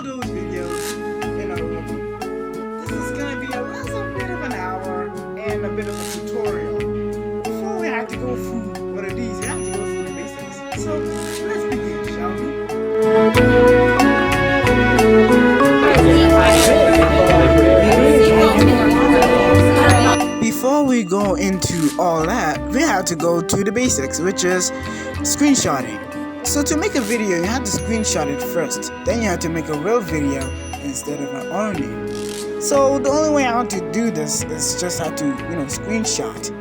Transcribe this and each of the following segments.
those videos, this is gonna be a little bit of an hour and a bit of a tutorial. Before we have to go through one of these, we have to go through the basics. So let's begin, shall we? Before we go into all that, we have to go to the basics, which is screenshotting. So to make a video, you have to screenshot it first. Then you have to make a real video instead of an audio. So the only way how to do this is just how to, screenshot.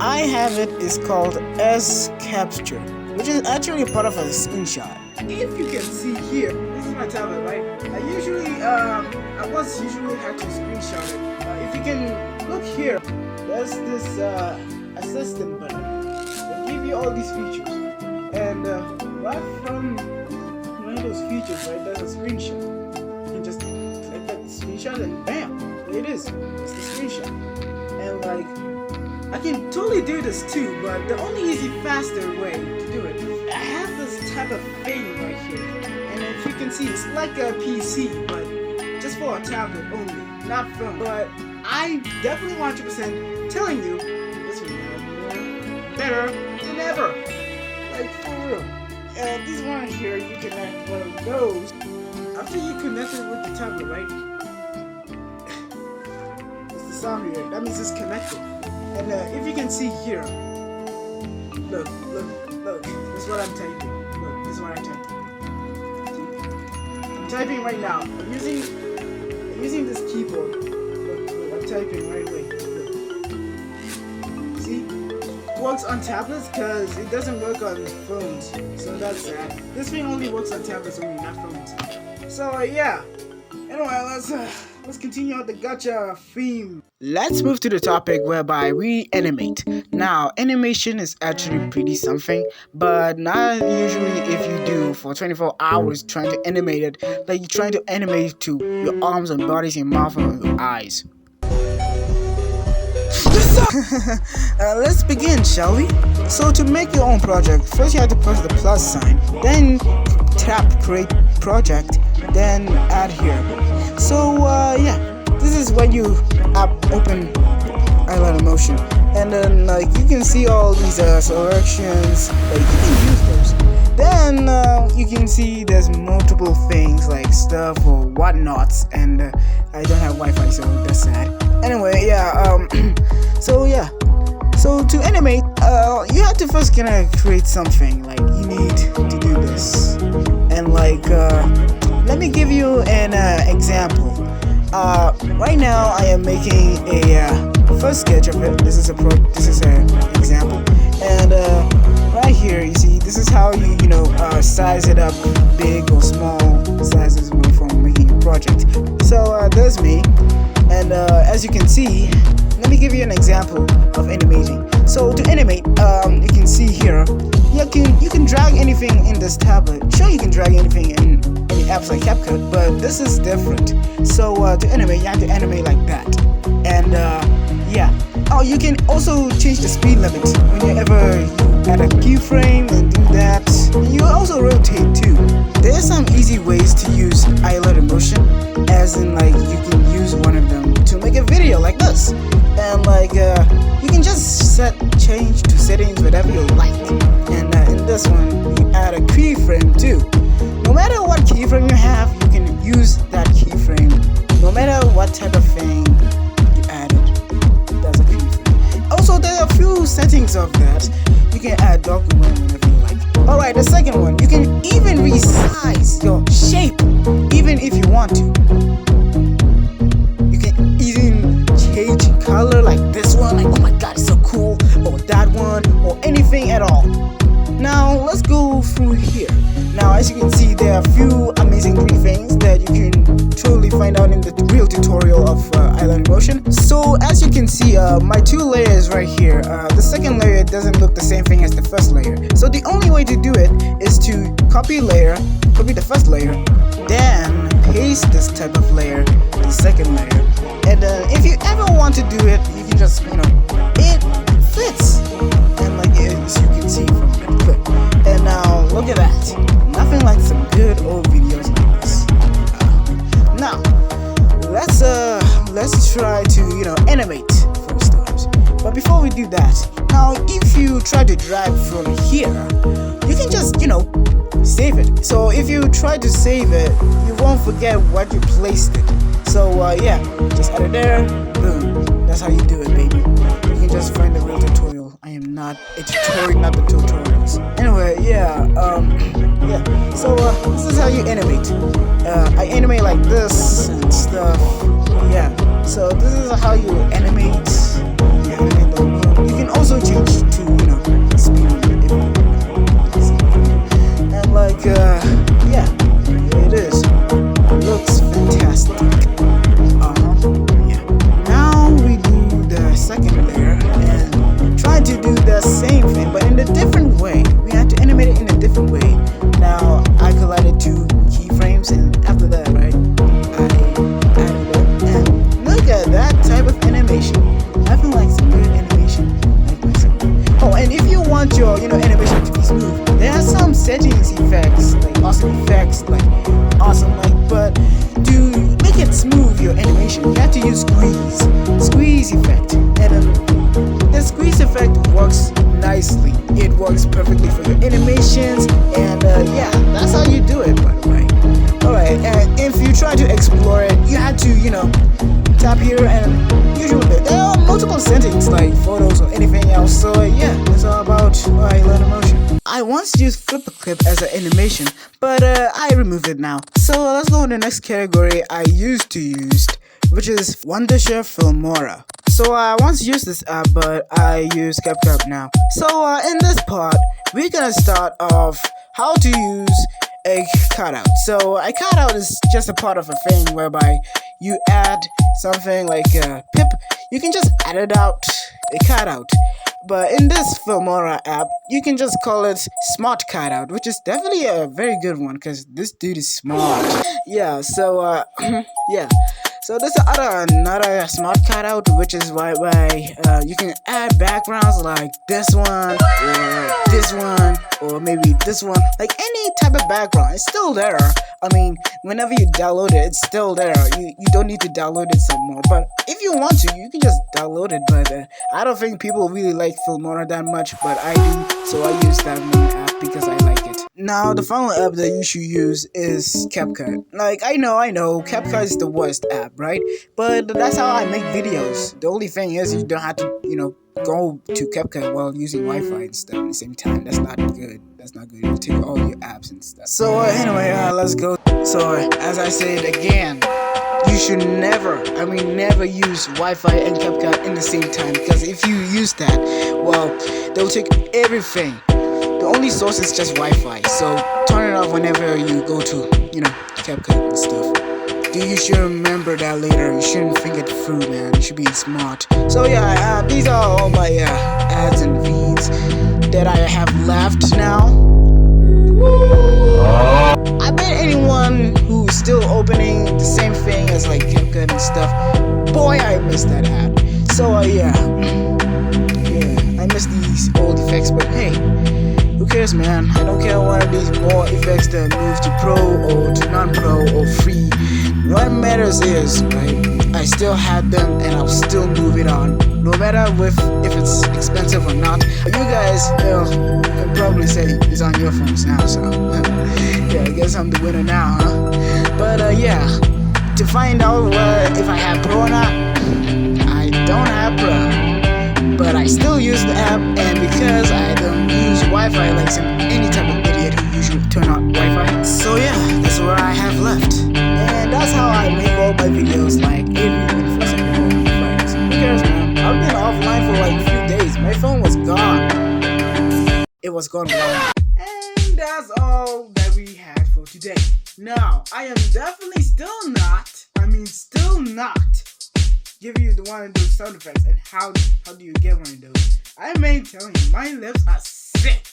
I have it is called S capture, which is actually a part of a screenshot. If you can see here, this is my tablet, right? I usually had to screenshot it. If you can look here, there's this assistant button. They give you all these features, and right from one of those features, right, there's a screenshot. You can just click that screenshot and bam, there it is. It's the screenshot. And I can totally do this too, but the only easy, faster way to do it, I have this type of thing right here. And if you can see, it's like a PC, but just for a tablet only, not phone. But I definitely 100% telling you, this will be better than ever. Like for real. This one here, you connect one of those. After you connect it with the tablet, right? It's the sound here. That means it's connected. And if you can see here, look. This is what I'm typing. Look, this is what I'm typing. I'm typing right now. I'm using this keyboard. Look, I'm typing right away. Look. See? It works on tablets because it doesn't work on phones. So that's sad. This thing only works on tablets only, not phones. So yeah. Anyway, let's continue on the gacha theme. Let's move to the topic whereby we animate. Now, animation is actually pretty something, but not usually if you do for 24 hours trying to animate it, like you're trying to animate to your arms and bodies, your mouth and your eyes. Let's begin, shall we? So to make your own project, first you have to press the plus sign, then tap create project, then add here. So yeah, this is when you open eyeliner motion, and then you can see all these selections, you can use those. Then you can see there's multiple things like stuff or whatnots, and I don't have Wi-Fi, so that's sad. Anyway, yeah, so yeah, so to animate, you have to first create something. Like you need to do this, and let me give you an example. Right now I am making a first sketch of it. This is an example, and right here you see this is how you size it up, big or small sizes for making a project. So there's me, and as you can see, let me give you an example of animating. So to animate, you can see here, you can drag anything in this tablet. Sure, you can drag anything in any apps like CapCut, but this is different. So to animate, you have to animate like that. And yeah. Oh, you can also change the speed limit whenever you add a keyframe and do that. You also rotate too. There are some easy ways to use eyeliner motion, as in you can use one of them to make a video like this. And you can just change to settings whatever you like. And in this one, you add a keyframe too. No matter what keyframe you have, you can use that keyframe. No matter what type of thing you added, that's a keyframe. Also, there are a few settings of that. You can add document whenever you like. Alright, the second one, you can even resize your shape, even if you want to. You can even change color like this one, oh my god, it's so cool, or that one, or anything at all. Now let's go through here. Now as you can see, there are a few amazing green things that you can totally find out in the real tutorial of eyeliner motion. So as you can see, my two layers right here, the second layer doesn't look the same thing as the first layer. So the only way to do it is to copy the first layer, then paste this type of layer to the second layer. And if you ever want to do it, you can just, it fits. And as you can see from the clip. And now look at that. Nothing like some good old videos like this. let's try to animate first times. But before we do that, now if you try to drag from here, you can just save it. So if you try to save it, you won't forget what you placed it. So yeah, just add it there, boom. That's how you do it, baby. You can just find the real tutorial. I am not a tutorial, not the tutorials. Anyway, yeah, yeah. So this is how you animate. I animate like this and stuff. Yeah. So this is how you animate. You animate the moon. You can also change to speed and like yeah, here it is. It looks fantastic. Yeah. Now we do the second layer and try to do the same thing, but in a different way. We have to animate it in a different way. Now I collided two keyframes, and after that, right, I added it, and look at that type of animation. I feel like some weird animation, like myself. Oh, and if you want your animation to be smooth, there are some settings effects, like awesome effects, like awesome, like, but to make it smooth your animation, you have to use squeeze effect, and the squeeze effect works nicely. It works perfectly for your animations, and yeah, that's how you do it, by the way. Alright, and if you try to explore it, you have to tap here, and usually there are multiple settings like photos or anything else. So yeah, it's all about learn motion. I once used flip a clip as an animation, but I removed it now. So let's go on the next category I used to use, which is Wondershare Filmora. So I once used this app, but I use CapCut now. So in this part, we're gonna start off how to use a cutout. So a cutout is just a part of a thing whereby you add something like a pip. You can just add it out, a cutout. But in this Filmora app, you can just call it Smart Cutout, which is definitely a very good one because this dude is smart. Yeah, so yeah. So there's another smart cutout, which is why you can add backgrounds like this one, or maybe this one, like any type of background. It's still there. I mean, whenever you download it, it's still there. You don't need to download it some more. But if you want to, you can just download it. But I don't think people really like Filmora that much, but I do. So I use that one app because I like it. Now, the final app that you should use is CapCut. Like, I know, CapCut is the worst app, right? But that's how I make videos. The only thing is you don't have to, go to CapCut while using Wi-Fi and stuff at the same time. That's not good. That's not good. You take all your apps and stuff. So anyway, let's go. So as I said again, you should never use Wi-Fi and CapCut in the same time, because if you use that, well, they'll take everything. The only source is just Wi-Fi, so turn it off whenever you go to, CapCut and stuff. You should remember that later. You shouldn't think it through, man. You should be smart. So yeah, these are all my ads and feeds that I have left now. I bet anyone who's still opening the same thing as like CapCut and stuff, boy, I miss that app. So yeah, I miss these old effects, but hey, who cares, man? I don't care one of these more effects that move to pro or to non-pro or free. What matters is, right, I still have them and I'll still move it on, no matter if it's expensive or not. You guys, you can probably say it's on your phones now, so yeah, I guess I'm the winner now, huh? But yeah, to find out if I have pro or not, I don't have pro, but I still use the app, and because I don't use Wi-Fi like any type of idiot who usually turn on Wi-Fi, so yeah, that's what I have left. And that's how I make all my videos, like every week for some friends. Who cares, man? I've been offline for like a few days. My phone was gone. It was gone blind. And that's all that we had for today. Now, I am definitely still not give you the one of those sound effects. And how do you get one of those? I mean, telling you, my lips are sick.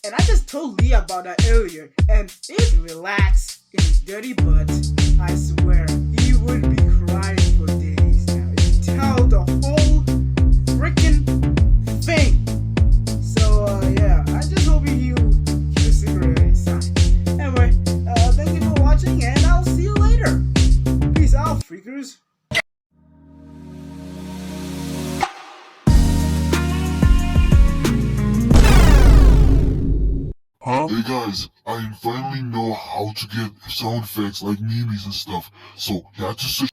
And I just told Lee about that earlier, and he's relaxed in his dirty butt. I swear, he would be crying for days now. He'd tell the whole freaking thing. So, yeah, I just hope he'll keep a secret inside. Anyway, thank you for watching, and I'll see you later. Peace out, freakers. Hey guys, I finally know how to get sound effects like memes and stuff. So yeah, just